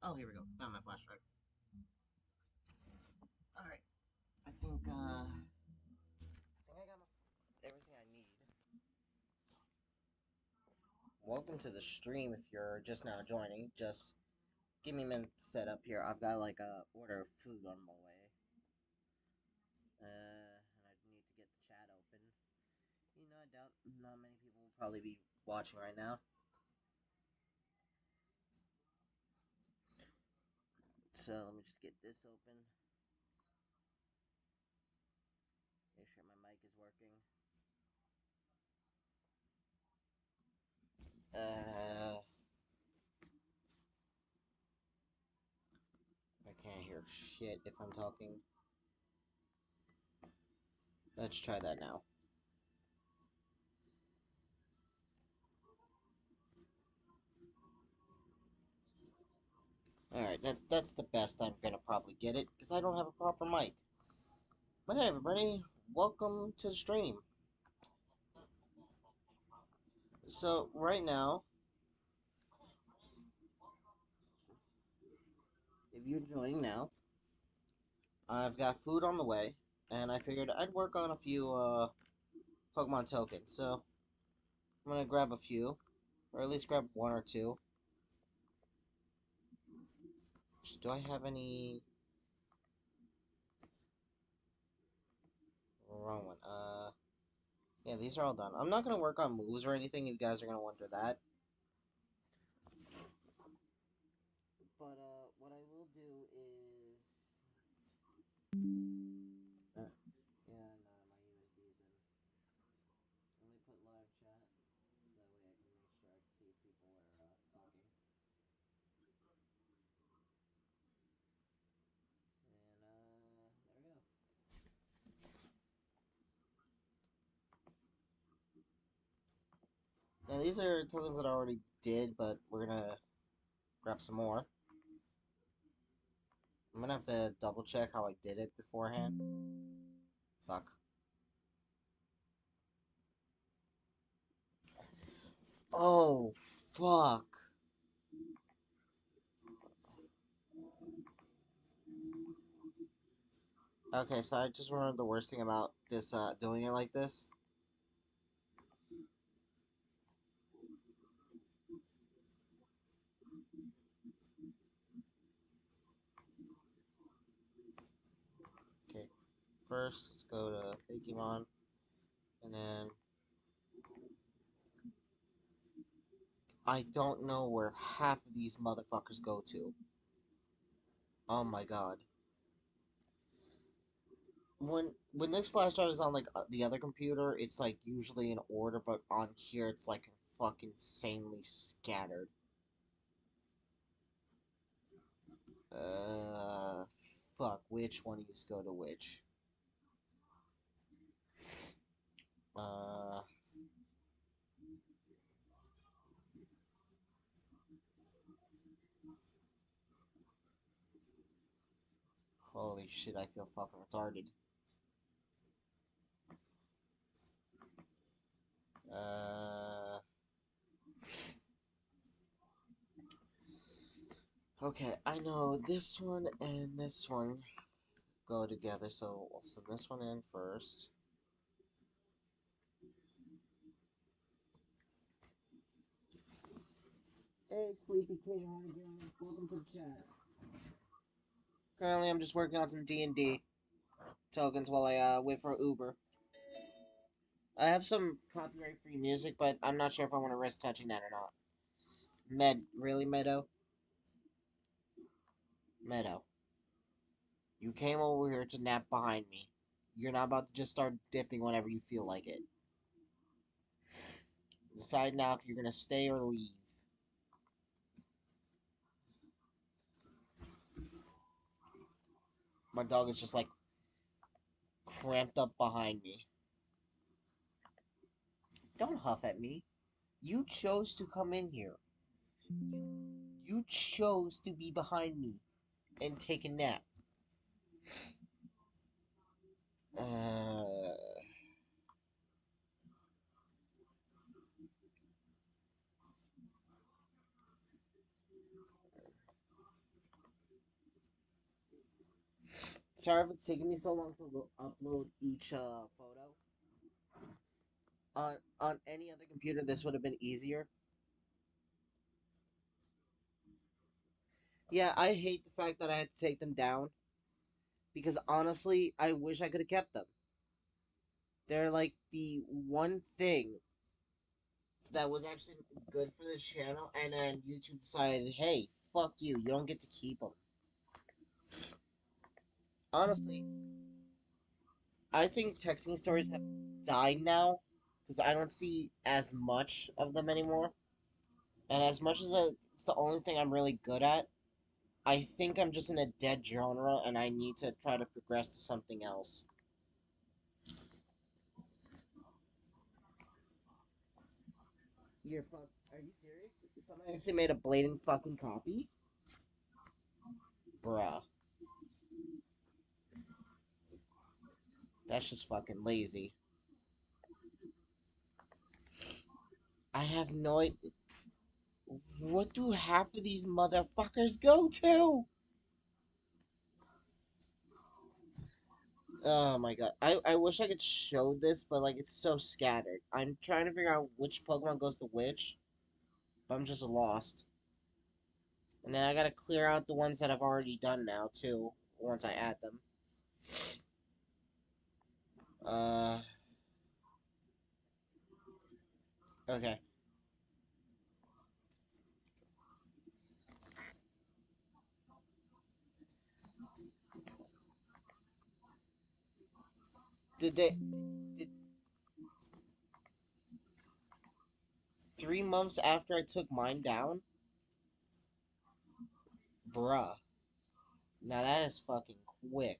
Oh, here we go. Found my flash drive. Alright. I think I got everything I need. Welcome to the stream if you're just now joining. Just give me a minute to set up here. I've got like a order of food on my way. And I need to get the chat open. I doubt not many people will probably be watching right now. So let me just get this open. Make sure my mic is working. I can't hear shit if I'm talking. Let's try that now. Alright, that's the best I'm gonna probably get it, because I don't have a proper mic. But hey everybody, welcome to the stream. So, right now, if you're joining now, I've got food on the way, and I figured I'd work on a few, Pokemon tokens. So, I'm gonna grab a few, or at least grab one or two. Do I have any... Wrong one. Yeah, these are all done. I'm not gonna work on moves or anything, you guys are gonna wonder that. But, what I will do is... yeah, no, my USB's in. Let me put live chat, so that way I can make sure I can see if people are, talking. And, there we go. Now, these are tokens that I already did, but we're gonna grab some more. I'm gonna have to double check how I did it beforehand. Fuck. Oh, fuck. Okay, so I just remembered the worst thing about this, doing it like this. Okay, first, let's go to Fakemon, and then... I don't know where half of these motherfuckers go to. Oh my god. When this flash drive is on like the other computer, it's like usually in order, but on here it's like fucking insanely scattered. Uh, fuck. Which one needs to go to which? Uh, holy shit! I feel fucking retarded. Uh, okay. I know this one and this one go together, so we'll send this one in first. Hey, Sleepy King, how you doing? Welcome to the chat. Currently, I'm just working on some D&D tokens while I wait for Uber. I have some copyright-free music, but I'm not sure if I want to risk touching that or not. Really, Meadow? Meadow, you came over here to nap behind me. You're not about to just start dipping whenever you feel like it. Decide now if you're gonna stay or leave. My dog is just like cramped up behind me. Don't huff at me. You chose to come in here. You chose to be behind me and take a nap. Uh, Sorry if it's taking me so long to upload each photo. On any other computer, this would have been easier. Yeah, I hate the fact that I had to take them down because honestly, I wish I could have kept them. They're like the one thing that was actually good for this channel, and then YouTube decided, hey, fuck you, you don't get to keep them. Honestly, I think texting stories have died now because I don't see as much of them anymore. And as much as it's the only thing I'm really good at, I think I'm just in a dead genre and I need to try to progress to something else. You're fuck. Are you serious? Someone actually made a blatant fucking copy? Bruh. That's just fucking lazy. I have no idea. What do half of these motherfuckers go to? Oh my god. I wish I could show this, but like it's so scattered. I'm trying to figure out which Pokemon goes to which, but I'm just lost. And then I gotta clear out the ones that I've already done now too, once I add them. Uh okay. Did they did 3 months after I took mine down? Bruh. Now that is fucking quick.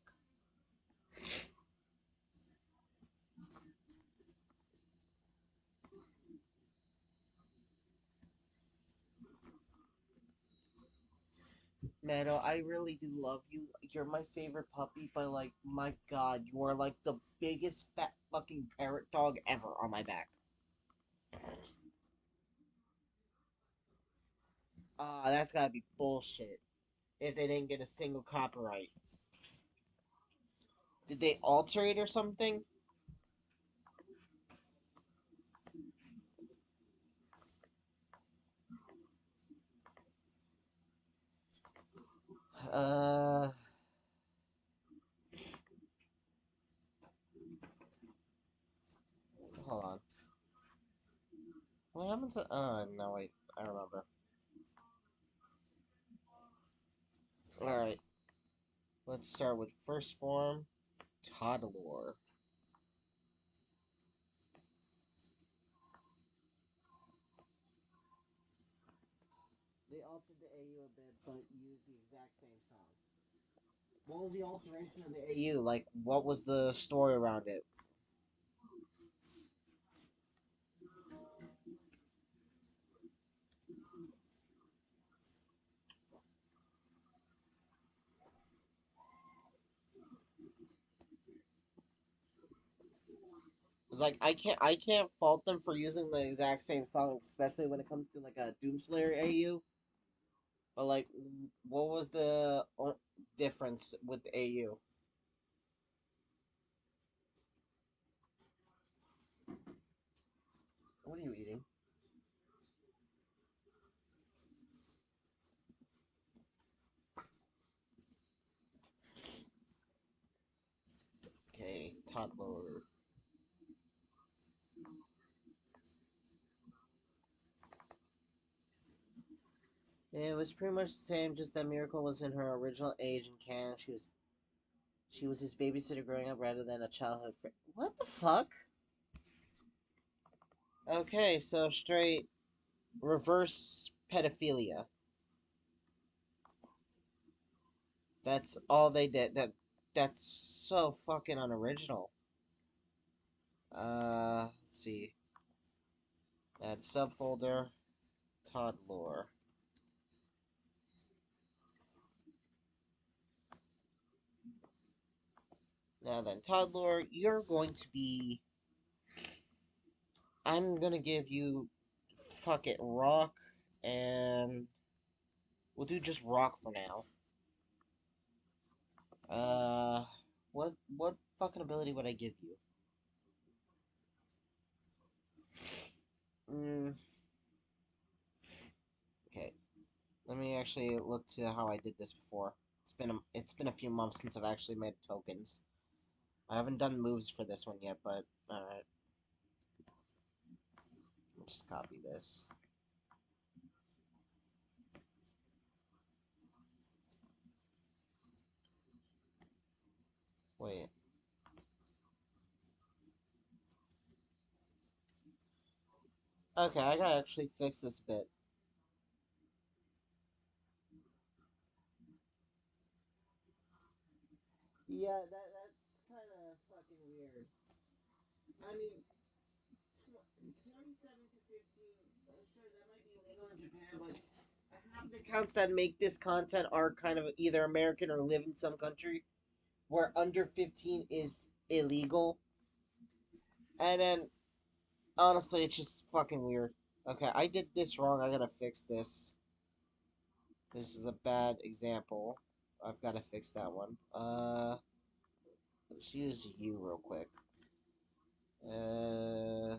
Mano, I really do love you. You're my favorite puppy, but like, my god, you are like the biggest fat fucking parrot dog ever on my back. That's gotta be bullshit. If they didn't get a single copyright. Did they alter it or something? Uh, hold on. What happened to, no wait, I remember. Alright, let's start with first form, Toddler. They altered the AU a bit, but used the exact same song. What was the alteration of the AU? Like, what was the story around it? It's like I can't fault them for using the exact same song, especially when it comes to like a Doomslayer AU. But like, what was the difference with the AU? What are you eating? Okay, toddler. It was pretty much the same, just that Miracle was in her original age in canon. She was his babysitter growing up rather than a childhood friend. What the fuck? Okay, so straight reverse pedophilia. That's all they did. That's so fucking unoriginal. Let's see. Add subfolder, toddler. Now then, toddler, you're going to be. I'm gonna give you. Fuck it, rock, and we'll do just rock for now. Uh, What fucking ability would I give you? Mm, okay. Let me actually look to how I did this before. It's been a few months since I've actually made tokens. I haven't done moves for this one yet, but alright. Just copy this. Wait. Okay, I gotta actually fix this bit. Yeah, that's kind of fucking weird. I mean, 27 to 15. Sure, that might be illegal in Japan, but half the accounts that make this content are kind of either American or live in some country where under 15 is illegal. And then, honestly, it's just fucking weird. Okay, I did this wrong. I gotta fix this. This is a bad example. I've gotta fix that one. Let's use you real quick. Uh,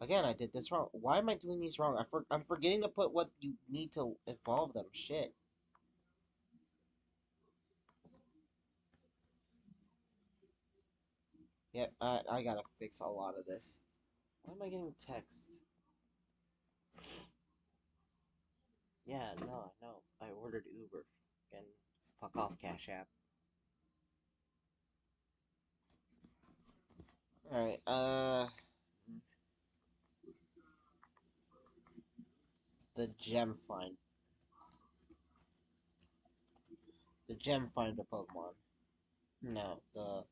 Again, I did this wrong. Why am I doing these wrong? I'm forgetting to put what you need to evolve them. Shit. Yep, I gotta fix a lot of this. Why am I getting text? Yeah, no, I know. I ordered Uber. And fuck off, Cash App. Alright, the gem find. The gem finder Pokemon. No, the...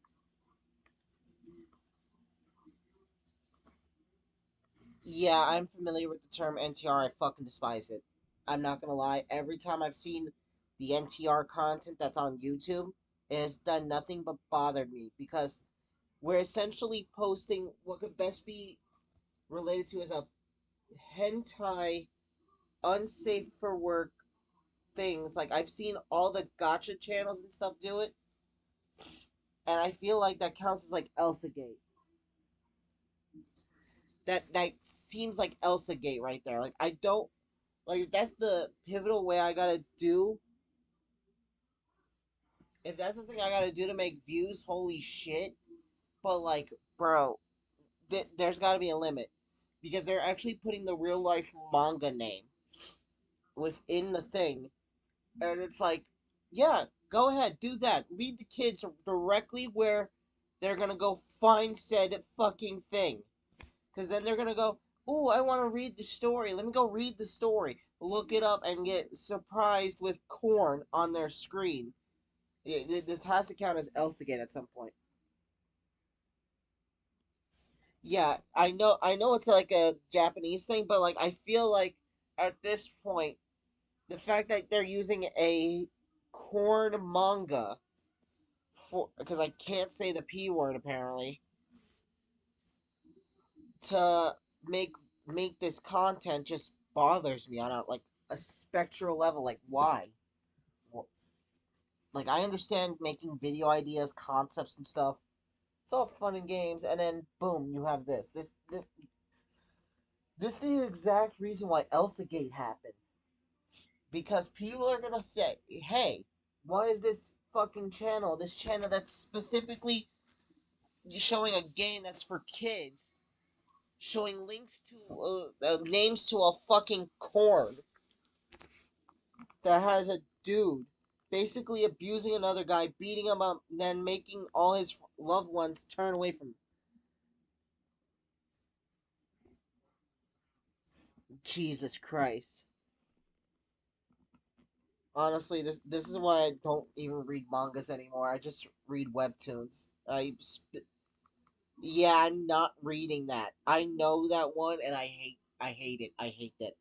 Yeah, I'm familiar with the term NTR. I fucking despise it. I'm not gonna lie. Every time I've seen the NTR content that's on YouTube, it has done nothing but bothered me because we're essentially posting what could best be related to as a hentai, unsafe for work things. Like I've seen all the gotcha channels and stuff do it, and I feel like that counts as like Elsa Gate. That seems like Elsa Gate right there. Like I don't like that's the pivotal way I gotta do. If that's the thing I gotta do to make views, holy shit. But like, bro, there's gotta be a limit because they're actually putting the real life manga name within the thing, and it's like, yeah, go ahead, do that. Lead the kids directly where they're gonna go find said fucking thing. Because then they're gonna go, ooh, I want to read the story. Let me go read the story. Look it up and get surprised with corn on their screen. This has to count as Elsagate at some point. Yeah, I know it's like a Japanese thing, but like I feel like at this point, the fact that they're using a corn manga for because I can't say the p word apparently to make make this content just bothers me on a like a spectral level. Like why? Like I understand making video ideas, concepts, and stuff. It's all fun and games, and then boom, you have this. This is the exact reason why Elsagate happened. Because people are gonna say, "Hey, why is this channel that's specifically showing a game that's for kids, showing links to names to a fucking corn that has a dude basically abusing another guy, beating him up, and then making all his loved ones turn away from him." Jesus Christ. Honestly, this is why I don't even read mangas anymore. I just read webtoons. Yeah, I'm not reading that. I know that one, and I hate it. I hate it.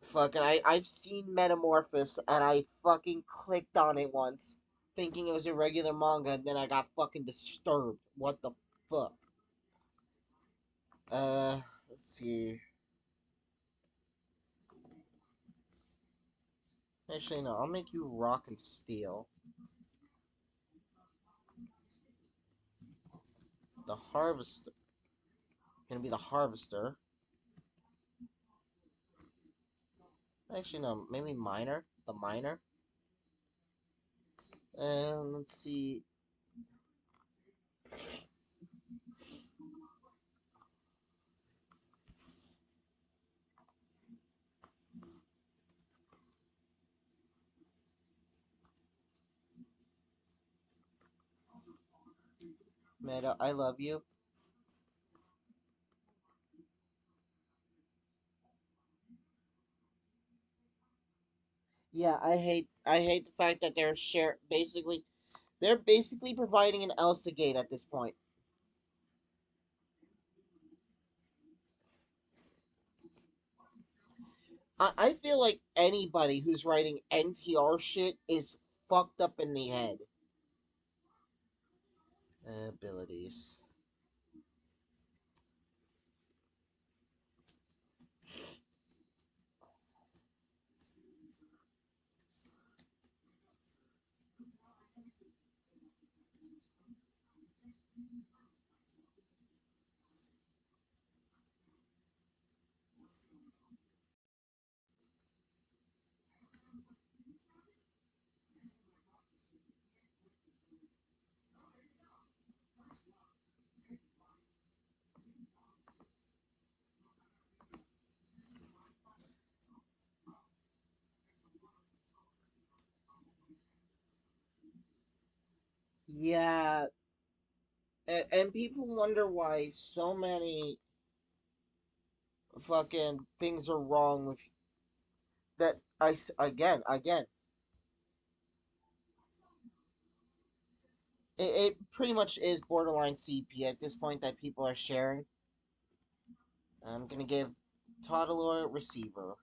Fucking, I've seen Metamorphosis, and I fucking clicked on it once, thinking it was a regular manga, and then I got fucking disturbed. What the fuck? Let's see. Actually, no, I'll make you rock and steel. The harvester. Gonna be the harvester. Actually, no. Maybe miner. The miner. And let's see. Meta, I love you. Yeah, I hate the fact that they're basically providing an Elsa gate at this point. I feel like anybody who's writing NTR shit is fucked up in the head. Abilities. Yeah, and people wonder why so many fucking things are wrong with that. Again, it pretty much is borderline CP at this point that people are sharing. I'm gonna give Toddler receiver.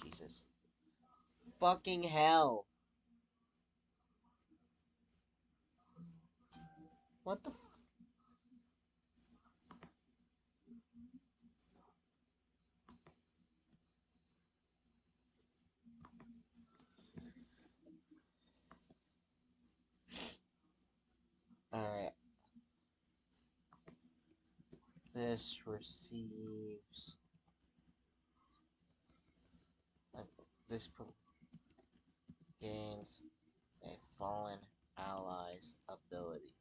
Jesus. Fucking hell. What the Alright. This receives. Uh, this gains a fallen ally's ability.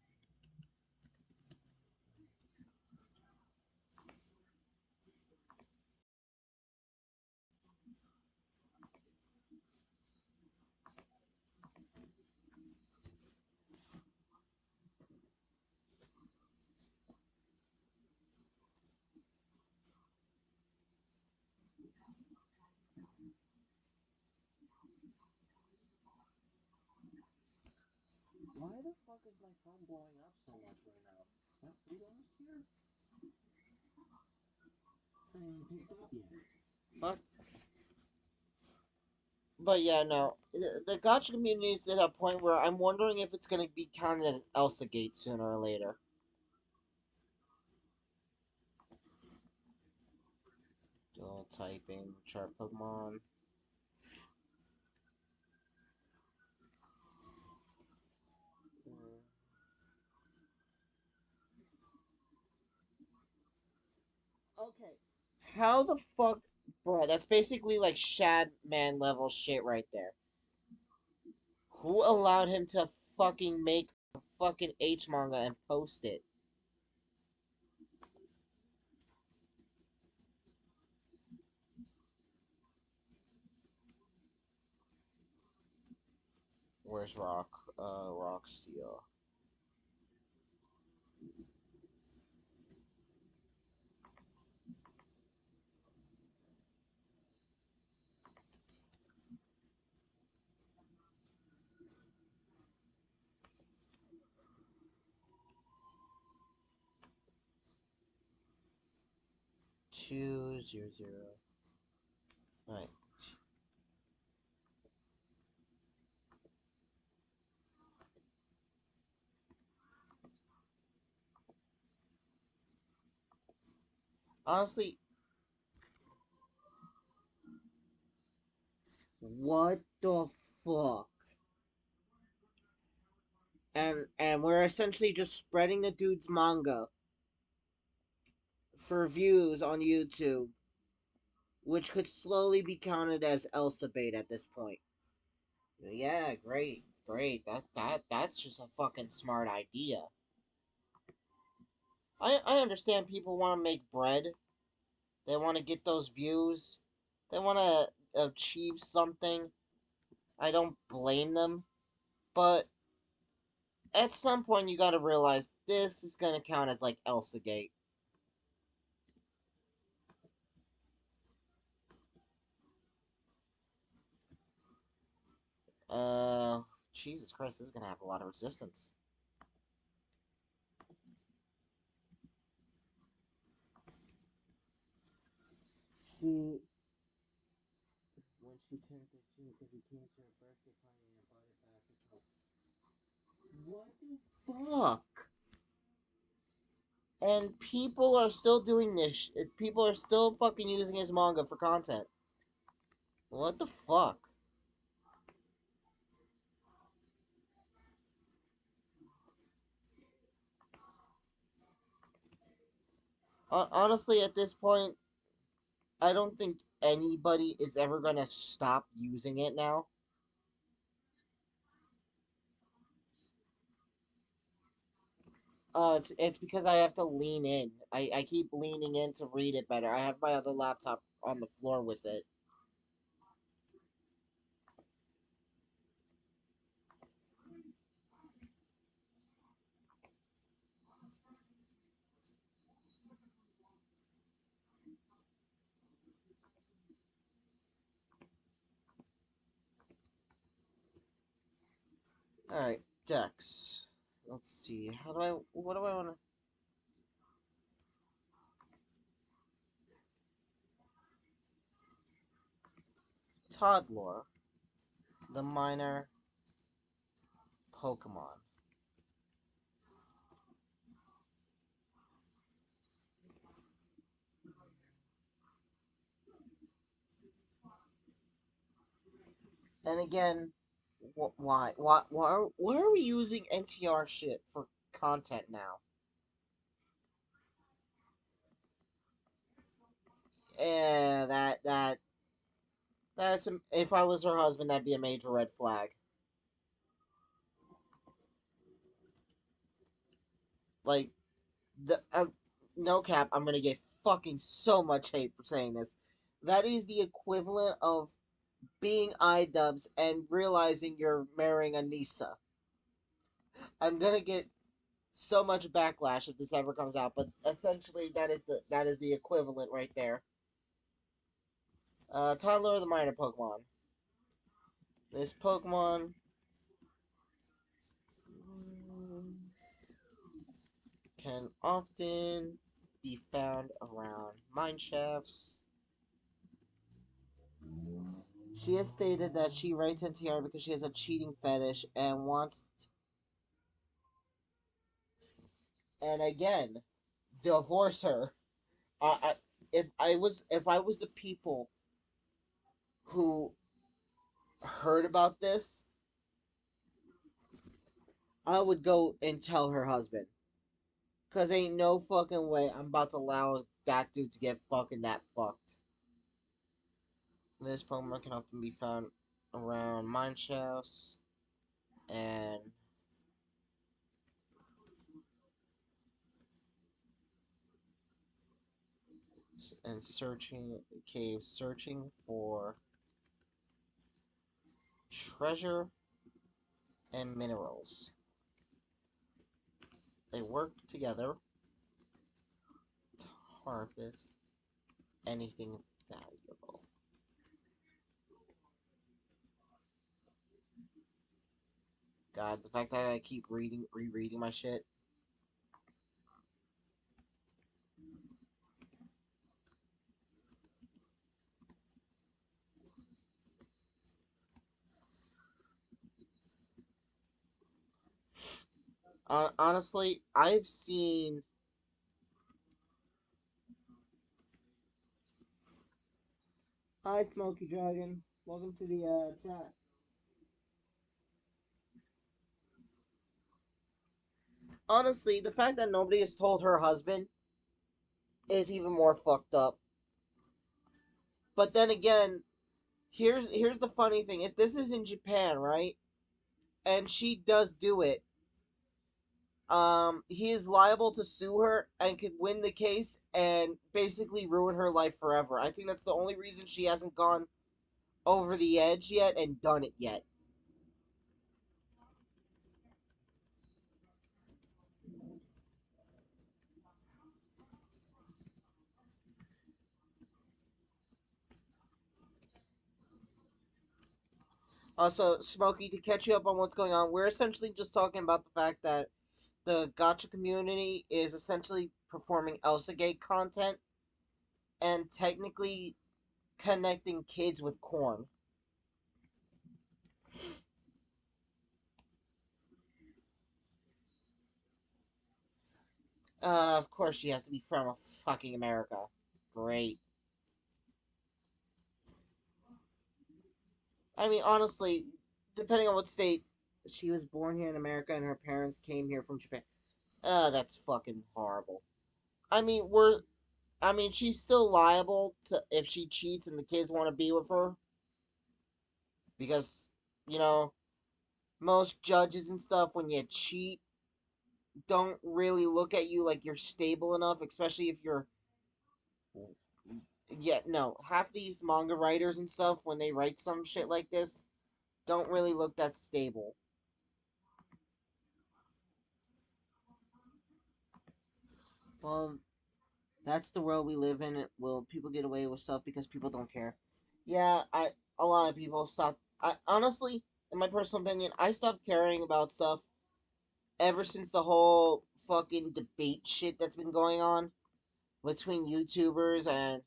Why the fuck is my phone blowing up so much right now? Is my food almost here? I haven't even picked up yet. Fuck. But yeah, no. The gotcha community is at a point where I'm wondering if it's gonna be counted as Elsa Gate sooner or later. Dual typing, chart Pokemon. Mm. Okay. How the fuck, bro? That's basically like Shad Man level shit right there. Who allowed him to fucking make a fucking H manga and post it? Where's Rock Steel? Two zero zero. Right. Honestly, what the fuck? and we're essentially just spreading the dude's manga for views on YouTube, which could slowly be counted as Elsa bait at this point. Yeah, great, great. That's just a fucking smart idea. I understand people want to make bread. They want to get those views. They want to achieve something. I don't blame them, but at some point you got to realize this is gonna count as like Elsa Gate. Uh, Jesus Christ, this is gonna have a lot of resistance. She, when she turned 13, because he came to her birthday party and brought it back. What the fuck? And people are still doing this. People are still fucking using his manga for content. What the fuck? Honestly, at this point, I don't think anybody is ever gonna stop using it now. It's because I have to lean in. I keep leaning in to read it better. I have my other laptop on the floor with it. All right, Dex. Let's see. How do I? What do I want to? Toddler, the minor Pokemon. And again, why are we using NTR shit for content now? Yeah, that's if I was her husband, that'd be a major red flag. Like the no cap, I'm gonna get fucking so much hate for saying this. That is the equivalent of being iDubbbz and realizing you're marrying a Nisa. I'm gonna get so much backlash if this ever comes out, but essentially that is the equivalent right there. Tyler the minor Pokemon. This Pokemon can often be found around mine shafts. She has stated that she writes NTR because she has a cheating fetish and wants. And again, divorce her. I, if I was the people who heard about this, I would go and tell her husband. Cause ain't no fucking way I'm about to allow that dude to get fucking that fucked. This Pokemon can often be found around mine shafts and searching caves, searching for treasure and minerals. They work together to harvest anything valuable. God, the fact that I keep rereading my shit. Honestly, I've seen. Hi, Smoky Dragon. Welcome to the chat. Honestly, the fact that nobody has told her husband is even more fucked up. But then again, here's the funny thing. If this is in Japan, right? And she does do it, he is liable to sue her and could win the case and basically ruin her life forever. I think that's the only reason she hasn't gone over the edge yet and done it yet. Also, Smokey, to catch you up on what's going on, we're essentially just talking about the fact that the gotcha community is essentially performing Elsa Gate content and technically connecting kids with corn. Of course she has to be from a fucking America. Great. I mean, honestly, depending on what state she was born here in America and her parents came here from Japan. That's fucking horrible. I mean, she's still liable to if she cheats and the kids want to be with her because, you know, most judges and stuff when you cheat don't really look at you like you're stable enough, especially if you're. Yeah, no. Half these manga writers and stuff, when they write some shit like this, don't really look that stable. Well, that's the world we live in. Will people get away with stuff because people don't care? Yeah, a lot of people stop. I honestly, in my personal opinion, I stopped caring about stuff ever since the whole fucking debate shit that's been going on between YouTubers and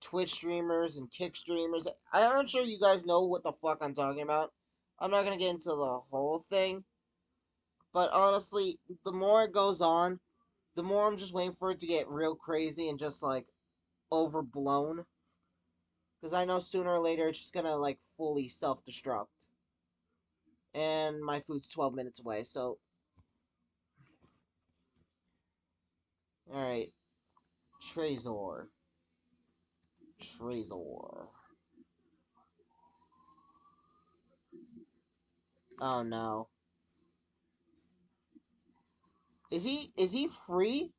Twitch streamers and Kick streamers. I'm sure you guys know what the fuck I'm talking about. I'm not gonna get into the whole thing, but honestly, the more it goes on, the more I'm just waiting for it to get real crazy and just like overblown. Because I know sooner or later it's just gonna like fully self destruct. And my food's 12 minutes away, so. Alright. Trezor. Trezor. Oh no. Is he free?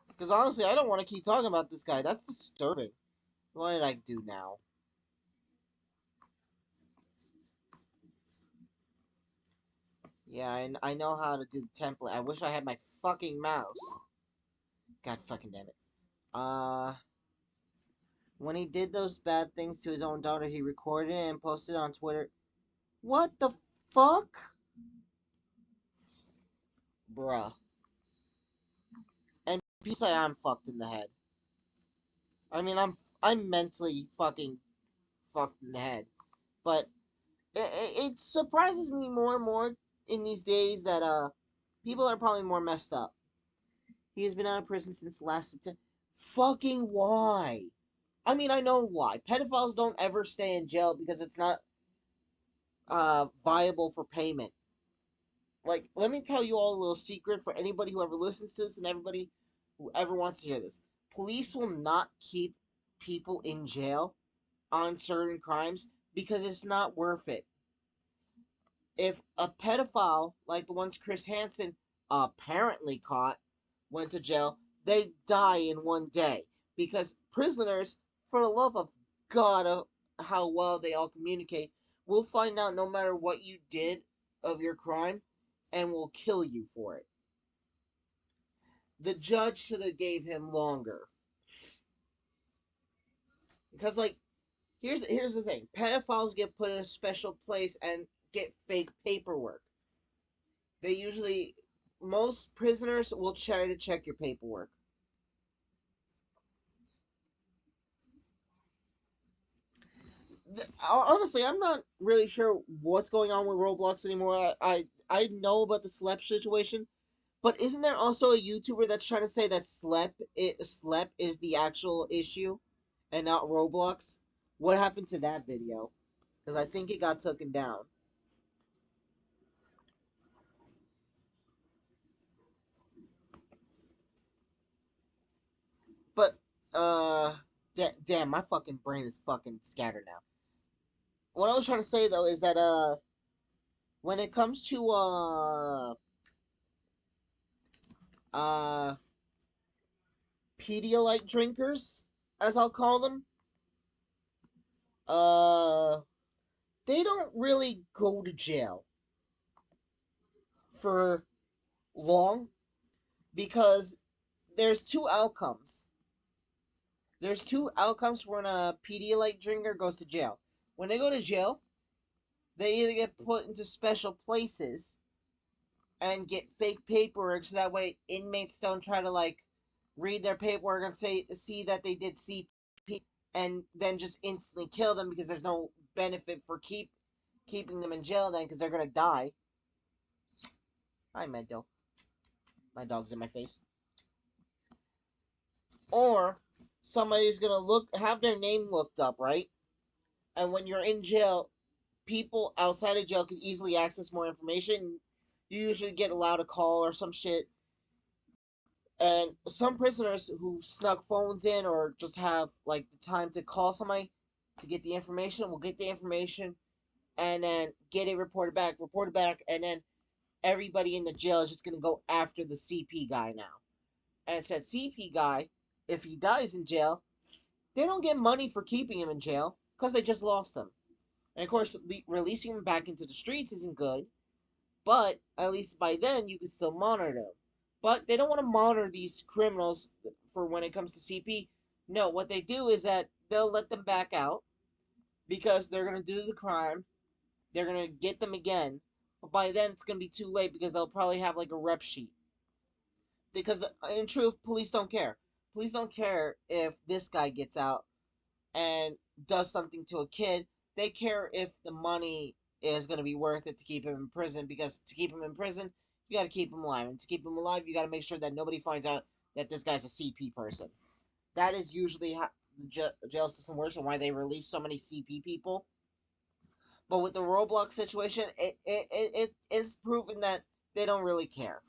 Because honestly, I don't want to keep talking about this guy. That's disturbing. What did I do now? Yeah, I know how to do the template. I wish I had my fucking mouse. God fucking damn it. When he did those bad things to his own daughter, he recorded it and posted it on Twitter. What the fuck? Bruh. And people say I'm fucked in the head. I mean, I'm mentally fucking fucked in the head. But it surprises me more and more in these days that people are probably more messed up. He has been out of prison since last September. Fucking why? I mean, I know why. Pedophiles don't ever stay in jail because it's not viable for payment. Like, let me tell you all a little secret for anybody who ever listens to this and everybody who ever wants to hear this. Police will not keep people in jail on certain crimes because it's not worth it. If a pedophile, like the ones Chris Hansen apparently caught, went to jail, they die in one day. Because prisoners, for the love of God, how well they all communicate, will find out no matter what you did of your crime and will kill you for it. The judge should have gave him longer. Because like here's the thing. Pedophiles get put in a special place and get fake paperwork. They usually most prisoners will try to check your paperwork. Honestly, I'm not really sure what's going on with Roblox anymore. I know about the Slep situation, but isn't there also a YouTuber that's trying to say that Slep is the actual issue and not Roblox? What happened to that video? Because I think it got taken down. Damn, my fucking brain is fucking scattered now. What I was trying to say though is that when it comes to uh Pedialyte drinkers, as I'll call them, uh they don't really go to jail for long because there's two outcomes. There's two outcomes when a Pedialyte drinker goes to jail. When they go to jail, they either get put into special places and get fake paperwork so that way inmates don't try to like read their paperwork and see that they did CP and then just instantly kill them because there's no benefit for keeping them in jail then because they're gonna die. Hi, Mento. My dog's in my face. Or somebody's gonna have their name looked up, right? And when you're in jail, people outside of jail can easily access more information. You usually get allowed a call or some shit. And some prisoners who snuck phones in or just have like the time to call somebody to get the information will get the information and then get it reported back, and then everybody in the jail is just gonna go after the CP guy now. And said CP guy, if he dies in jail, they don't get money for keeping him in jail because they just lost him. And of course, releasing him back into the streets isn't good, but at least by then you could still monitor them. But they don't want to monitor these criminals for when it comes to CP. No, what they do is that they'll let them back out because they're going to do the crime. They're going to get them again. But by then it's going to be too late because they'll probably have like a rep sheet. Because in truth, police don't care. Police don't care if this guy gets out and does something to a kid. They care if the money is going to be worth it to keep him in prison, because to keep him in prison, you got to keep him alive. And to keep him alive, you got to make sure that nobody finds out that this guy's a CP person. That is usually how the jail system works and why they release so many CP people. But with the Roblox situation, it's proven that they don't really care.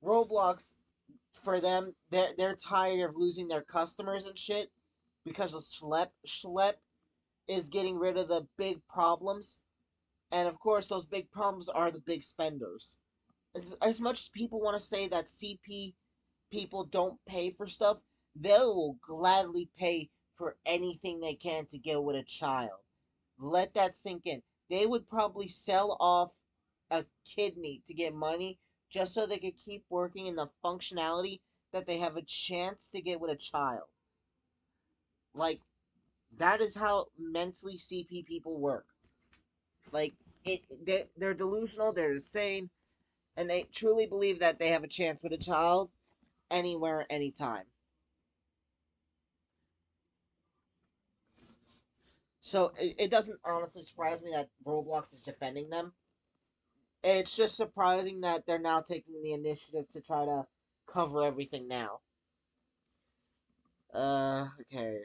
Roblox, for them, they're tired of losing their customers and shit because of Schlep is getting rid of the big problems. And of course, those big problems are the big spenders. As much as people want to say that CP people don't pay for stuff, they will gladly pay for anything they can to get with a child. Let that sink in. They would probably sell off a kidney to get money just so they could keep working in the functionality that they have a chance to get with a child. Like, that is how mentally CP people work. Like they're delusional, they're insane, and they truly believe that they have a chance with a child anywhere, anytime. So it doesn't honestly surprise me that Roblox is defending them. It's just surprising that they're now taking the initiative to try to cover everything now. Okay.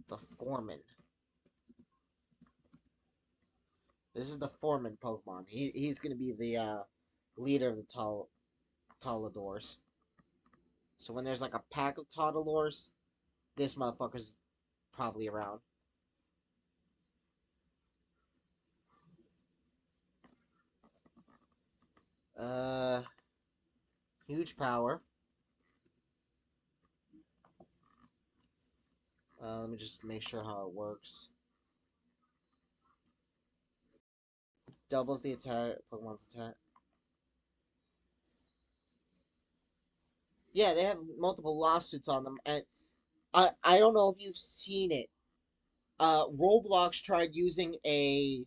The Foreman. This is the Foreman Pokemon. He's gonna be the leader of the Toladors. So when there's like a pack of Toddlers, this motherfucker's probably around. Uh, Huge power. Let me just make sure how it works. Doubles the attack, Pokemon's attack. Yeah, they have multiple lawsuits on them, and I don't know if you've seen it. Roblox tried using a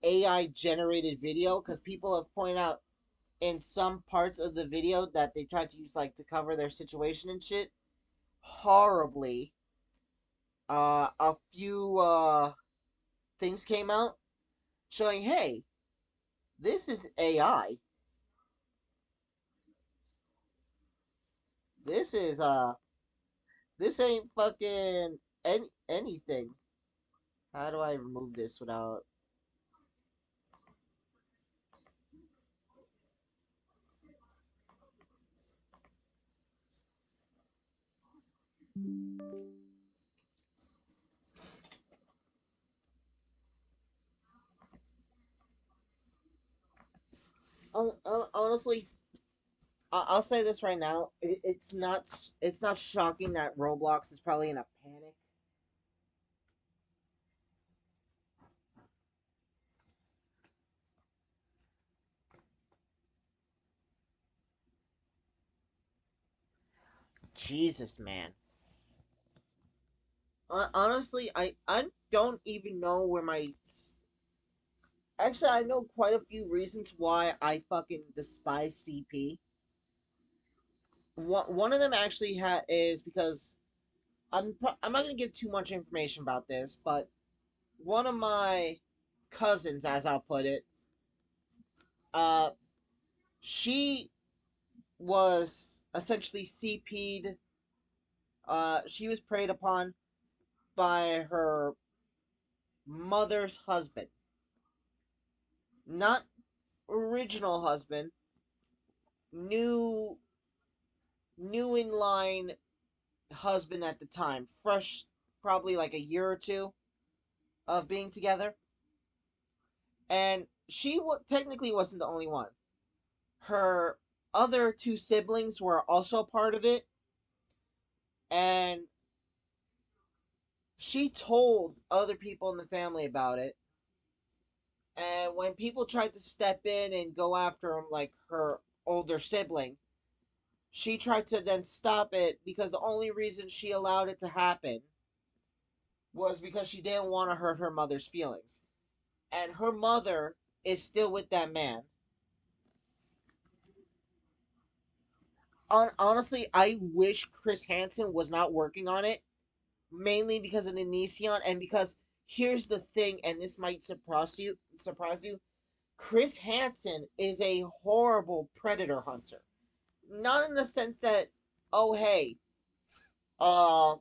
AI generated video because people have pointed out in some parts of the video that they tried to use like to cover their situation and shit horribly. A few things came out showing, hey, this is AI. This is this ain't fucking anything. How do I remove this without? Honestly, I'll say this right now. It's not shocking that Roblox is probably in a panic. Jesus, man. Honestly, I don't even know where my. Actually, I know quite a few reasons why I fucking despise CP. One of them actually is because I'm not gonna give too much information about this, but one of my cousins, as I'll put it, uh, she was essentially CP'd. She was preyed upon by her mother's husband, not original husband, new new in line husband at the time, fresh, probably like a year or two of being together, and she technically wasn't the only one. Her other two siblings were also part of it, and she told other people in the family about it. And when people tried to step in and go after him, like her older sibling, she tried to then stop it because the only reason she allowed it to happen was because she didn't want to hurt her mother's feelings. And her mother is still with that man. Honestly, I wish Chris Hansen was not working on it, mainly because of the Onision, and because here's the thing, and this might surprise you. Chris Hansen is a horrible predator hunter. Not in the sense that, oh hey, uh,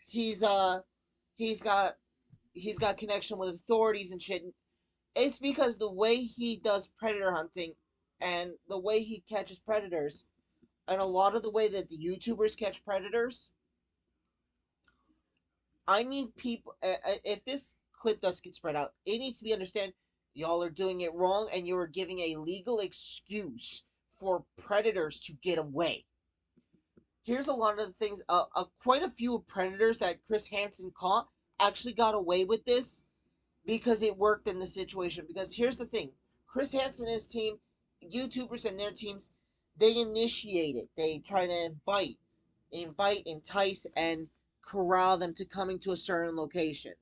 he's he's got he's got connection with authorities and shit. It's because the way he does predator hunting and the way he catches predators, and a lot of the way that the YouTubers catch predators. I need people. If this clip does get spread out, it needs to be understand y'all are doing it wrong, and you are giving a legal excuse for predators to get away. Here's a lot of the things. Quite a few predators that Chris Hansen caught actually got away with this because it worked in the situation. Because here's the thing: Chris Hansen and his team, YouTubers and their teams, they initiate it. They try to entice, and corral them to coming to a certain location.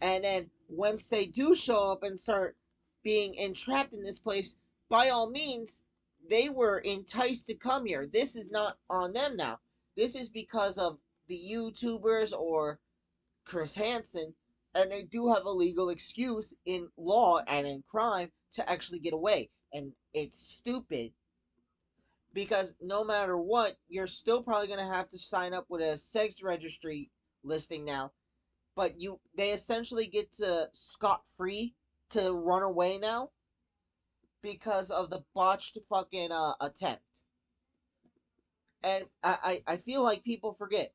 And then once they do show up and start being entrapped in this place, by all means, they were enticed to come here. This is not on them now. This is because of the YouTubers or Chris Hansen, and they do have a legal excuse in law and in crime to actually get away. And it's stupid because no matter what, you're still probably going to have to sign up with a sex registry listing now. But they essentially get to scot free to run away now because of the botched fucking attempt. And I feel like people forget.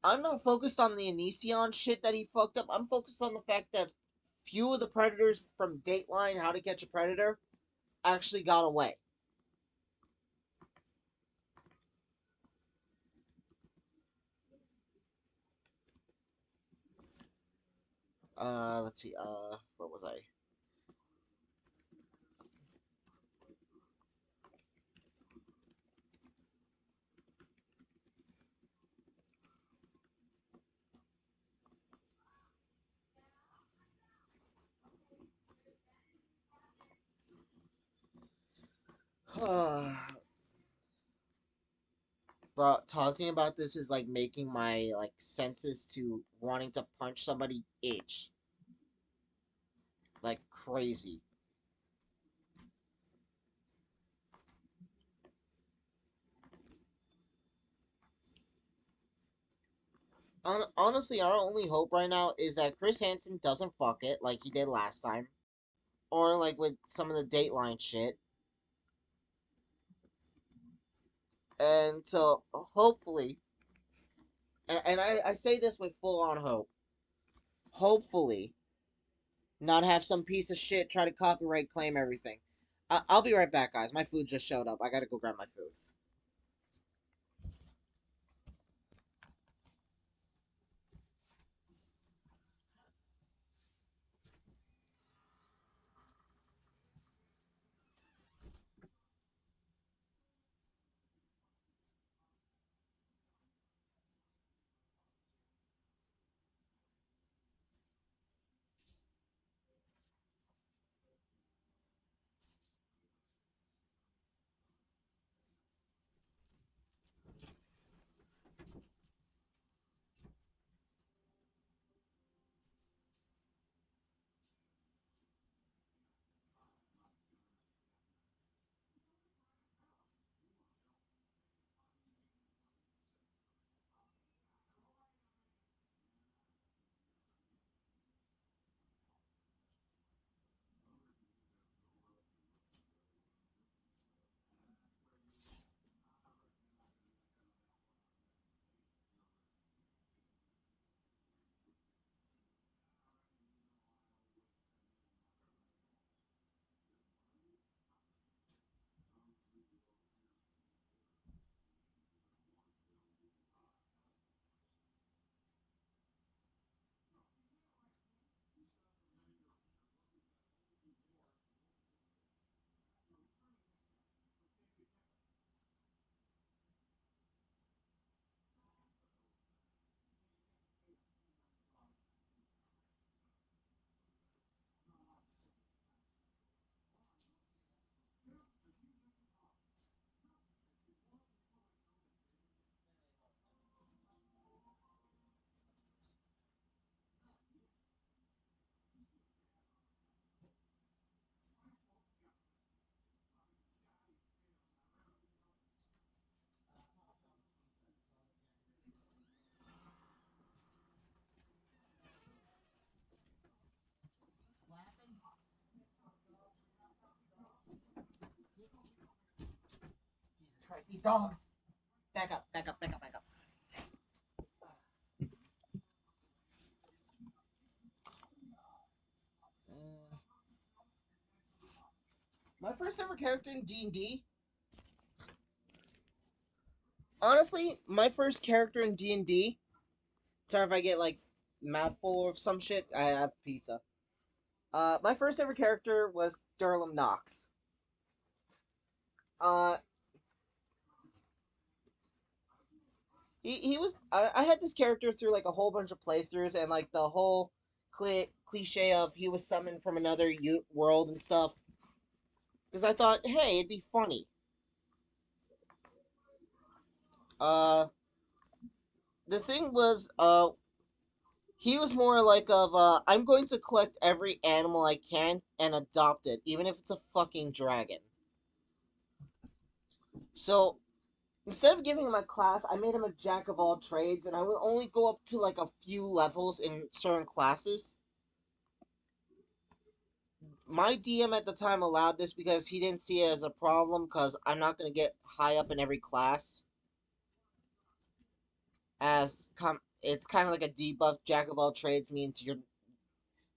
I'm not focused on the Onision shit that he fucked up. I'm focused on the fact that few of the predators from Dateline How to Catch a Predator actually got away. Let's see. Where was I? But talking about this is like making my like senses to wanting to punch somebody itch like crazy. Honestly, our only hope right now is that Chris Hansen doesn't fuck it like he did last time, or like with some of the Dateline shit. And so hopefully and I say this with full on hope. Hopefully, not have some piece of shit try to copyright claim everything. I'll be right back, guys. My food just showed up. I gotta go grab my food. Jesus Christ, these dogs! Back up, back up, back up, back up. Uh, my first ever character in D&D. Honestly, my first character in D&D. Sorry if I get like mouthful of some shit. I have pizza. My first ever character was Durlam Knox. Uh, he was. I had this character through like a whole bunch of playthroughs, and like the whole cliche of he was summoned from another world and stuff. Because I thought, hey, it'd be funny. Uh, the thing was, he was more like of, I'm going to collect every animal I can and adopt it, even if it's a fucking dragon. So instead of giving him a class, I made him a jack of all trades, and I would only go up to like a few levels in certain classes. My DM at the time allowed this because he didn't see it as a problem because I'm not going to get high up in every class. It's kind of like a debuff. Jack of all trades means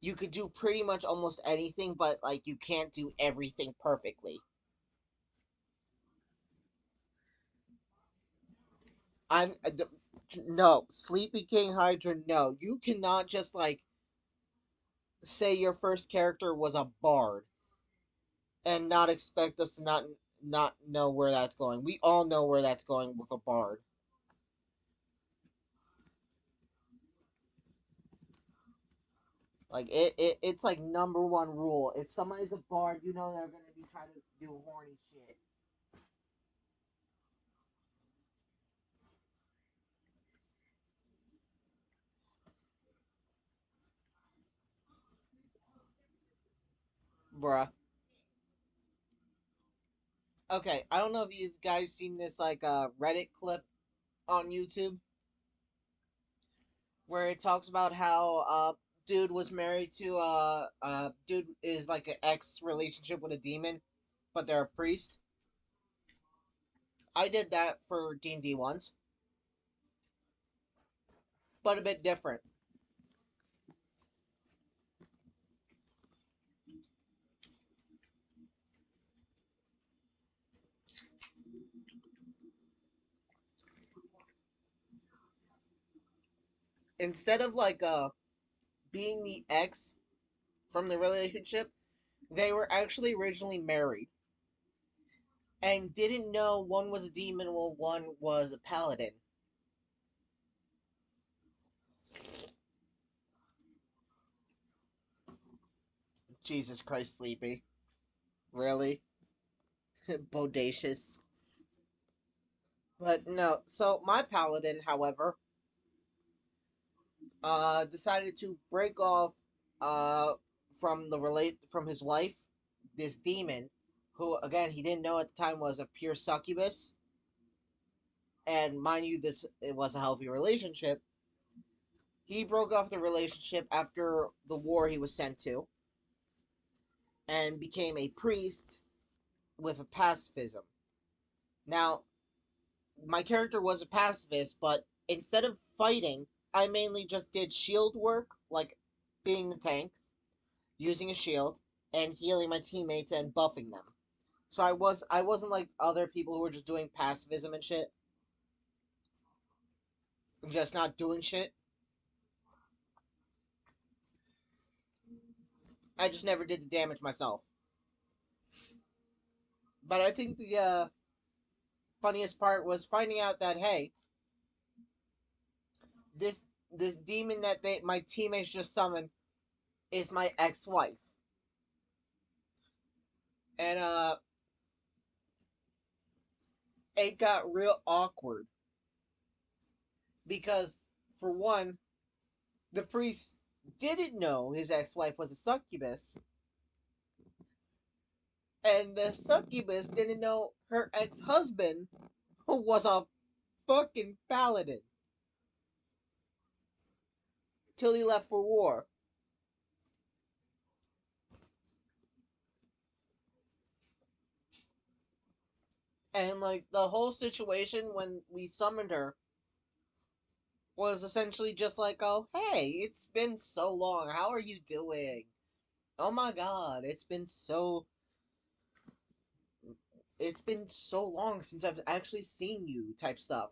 you could do pretty much almost anything, but like you can't do everything perfectly. I'm no Sleepy King Hydra. No, you cannot just like say your first character was a bard and not expect us to not know where that's going. We all know where that's going with a bard. Like it's like number one rule. If somebody's a bard, you know they're gonna be trying to do horny shit. Bruh. Okay, I don't know if you guys seen this like Reddit clip on YouTube where it talks about how dude was married to dude is like an ex relationship with a demon, but they're a priest. I did that for D&D once. but a bit different. Instead of like being the ex from the relationship, they were actually originally married and didn't know one was a demon while one was a paladin. Jesus Christ, Sleepy. Really? Bodacious. But no, so my paladin, however, decided to break off uh from his wife, this demon, who again he didn't know at the time was a pure succubus. And mind you, this it was a healthy relationship. He broke off the relationship after the war he was sent to, and became a priest with a pacifism. Now, my character was a pacifist, but instead of fighting, I mainly just did shield work, like being the tank, using a shield, and healing my teammates and buffing them. So I wasn't like other people who were just doing pacifism and shit, just not doing shit. I just never did the damage myself. But I think the funniest part was finding out that hey, this this demon that my teammates just summoned is my ex-wife, and it got real awkward because for one, the priest didn't know his ex-wife was a succubus, and the succubus didn't know her ex-husband was a fucking paladin till he left for war. And like the whole situation when we summoned her was essentially just like, oh hey, it's been so long. How are you doing? Oh my god, it's been so long since I've actually seen you type stuff.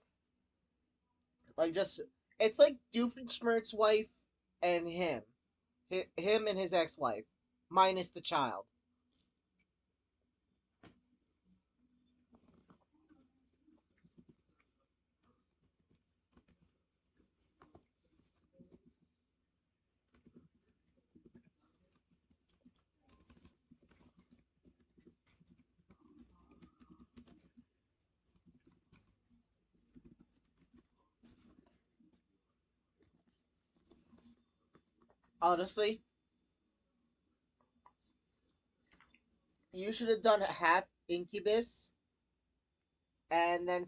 Like just it's like Doofenshmirtz's wife and him and his ex-wife, minus the child. Honestly, you should have done a half incubus and then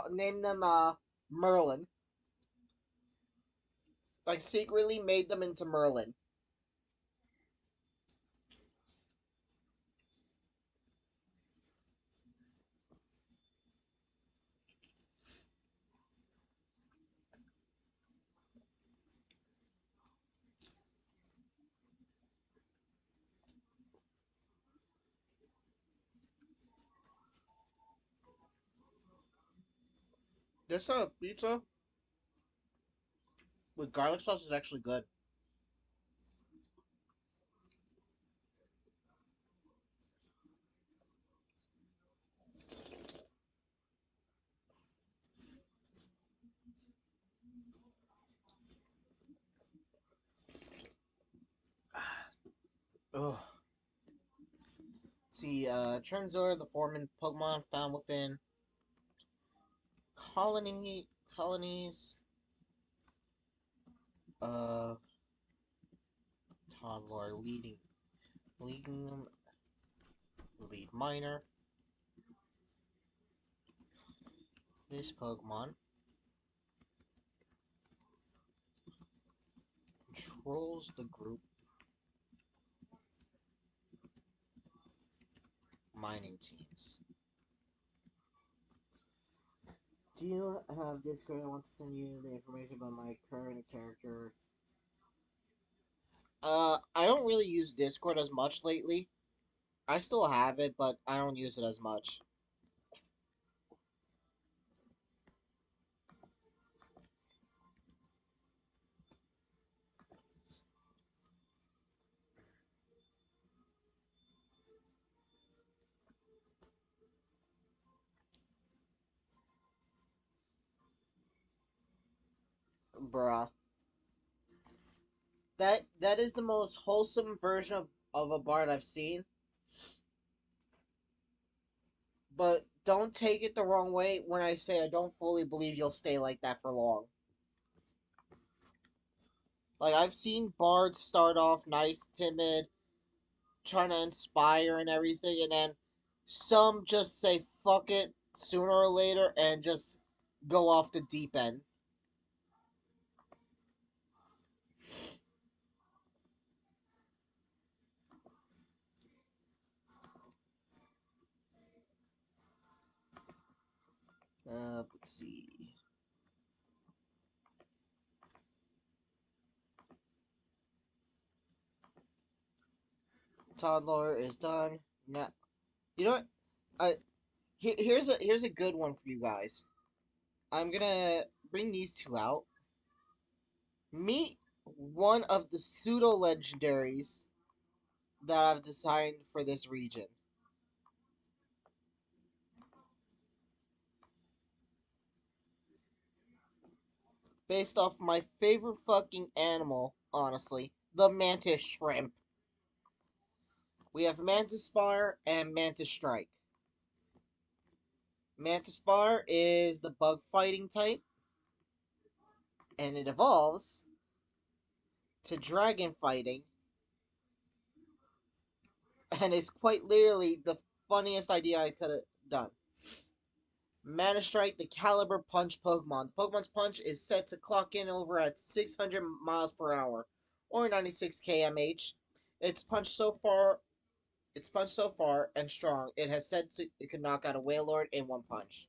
name them Merlin. Like secretly made them into Merlin. This pizza with garlic sauce is actually good. Ugh. See, Trenzor, the foreman Pokemon found within colonies. Uh, toddler leading lead minor. This Pokemon controls the group mining teams. Do you have Discord? I want to send you the information about my current character. I don't really use Discord as much lately. I still have it, but I don't use it as much. Bruh. That is the most wholesome version of a bard I've seen. But don't take it the wrong way when I say I don't fully believe you'll stay like that for long. Like, I've seen bards start off nice, timid, trying to inspire and everything, and then some just say fuck it sooner or later and just go off the deep end. Let's see. Toddler is done. Now, you know what? I here's a good one for you guys. I'm gonna bring these two out. Meet one of the pseudo legendaries that I've designed for this region. Based off my favorite fucking animal, honestly, the mantis shrimp. We have Mantis Spire and Mantis Strike. Mantis Spire is the bug fighting type, and it evolves to dragon fighting, and it's quite literally the funniest idea I could have done. Mana Strike, the Caliber Punch Pokemon. Pokemon's Punch is set to clock in over at 600 miles per hour, or 96 kmh. Its punch so far, its punch so far and strong. It has said it could knock out a Wailord in one punch.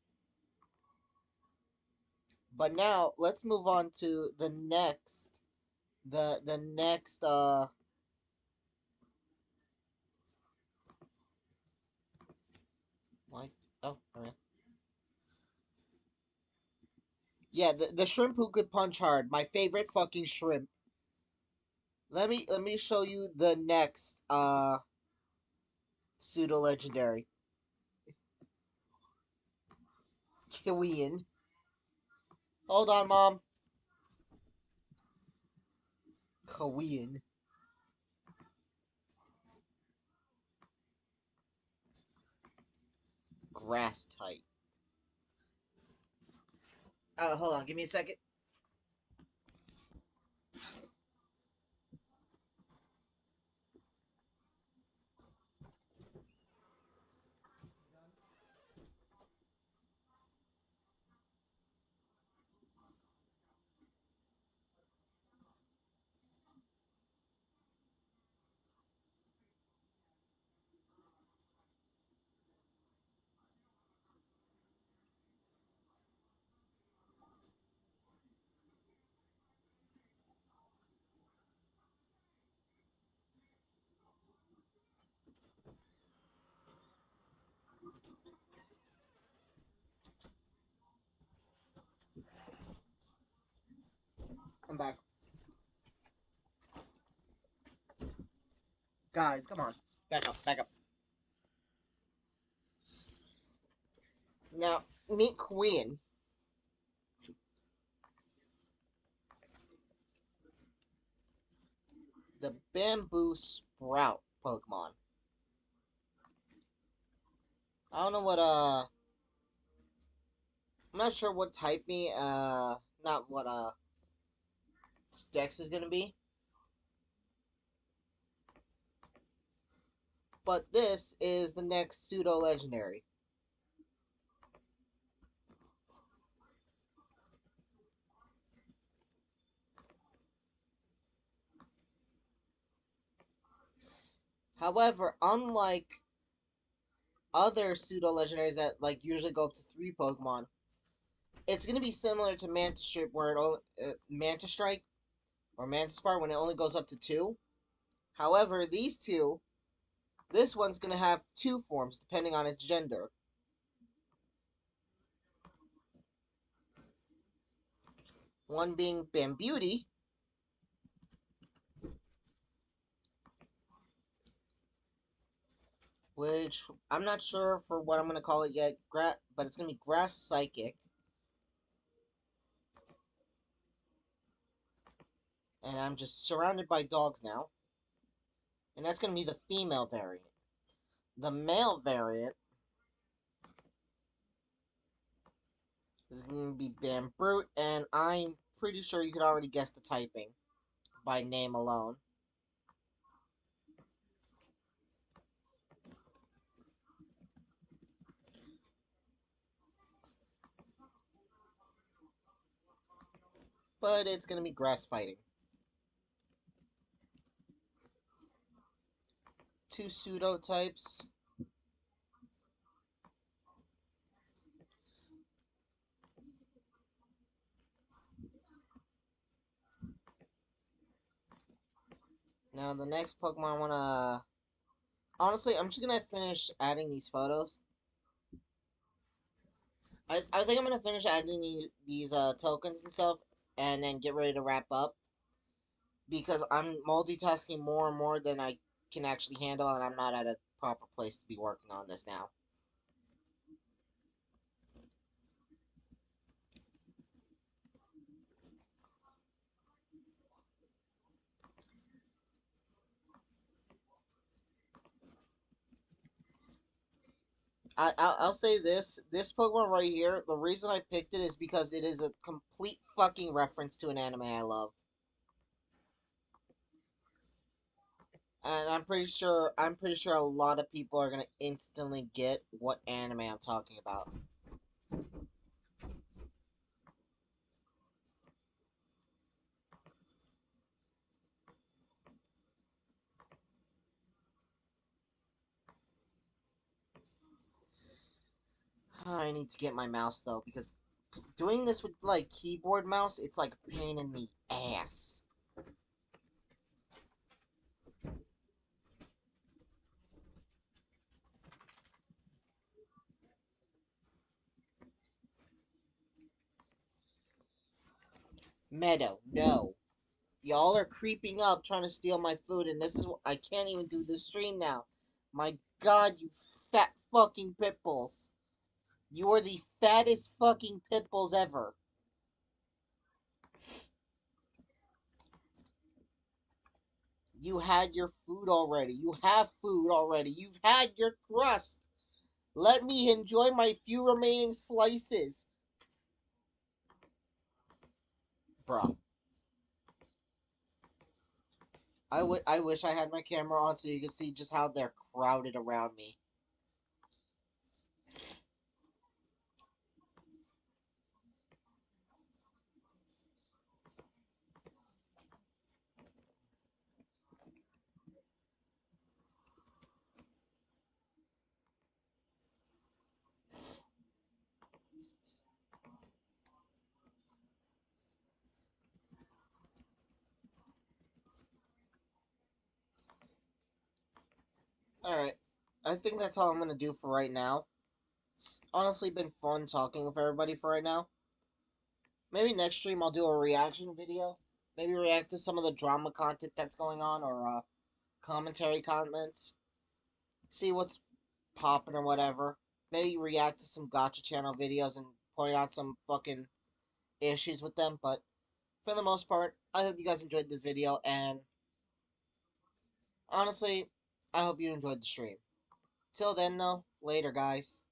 But now let's move on to the next like oh okay. Yeah, the shrimp who could punch hard. My favorite fucking shrimp. Let me show you the next pseudo legendary. Killian. Hold on, mom. Korean. Grass type. Hold on, give me a second. I'm back. Guys, come on. Back up, back up. Now, meet Queen. The bamboo sprout Pokemon. I don't know what I'm not sure what type me not what Dex is gonna be. But this is the next pseudo legendary. However, unlike other pseudo legendaries that like usually go up to 3 Pokemon, it's gonna be similar to Mantis Strip, where Mantis Strike or Mantis Bar when it only goes up to two. However, these two, this one's gonna have two forms depending on its gender. One being Bambeauty, which I'm not sure for what I'm gonna call it yet, but it's gonna be Grass Psychic, and I'm just surrounded by dogs now, and that's gonna be the female variant. The male variant is gonna be Bambrute, and I'm pretty sure you could already guess the typing by name alone. But it's gonna be grass fighting. Two pseudo types. Now the next Pokemon I wanna honestly, I'm just gonna finish adding these photos. I think I'm gonna finish adding these tokens and stuff, and then get ready to wrap up because I'm multitasking more and more than I can actually handle, and I'm not at a proper place to be working on this now. I'll say this Pokemon right here. The reason I picked it is because it is a complete fucking reference to an anime I love. And I'm pretty sure a lot of people are gonna instantly get what anime I'm talking about. I need to get my mouse though because doing this with like keyboard mouse, it's like a pain in the ass. Meadow, no. Y'all are creeping up trying to steal my food, and this is I can't even do this stream now. My god, you fat fucking pitbulls. You are the fattest fucking pitbulls ever. You had your food already. You have food already. You've had your crust. Let me enjoy my few remaining slices. Bruh. I wish I had my camera on so you could see just how they're crowded around me. Alright. I think that's all I'm gonna do for right now. It's honestly been fun talking with everybody for right now. Maybe next stream I'll do a reaction video. Maybe react to some of the drama content that's going on or commentary comments. See what's popping or whatever. Maybe react to some gotcha channel videos and point out some fucking issues with them. But for the most part, I hope you guys enjoyed this video. And honestly, I hope you enjoyed the stream. Till then, though, later, guys.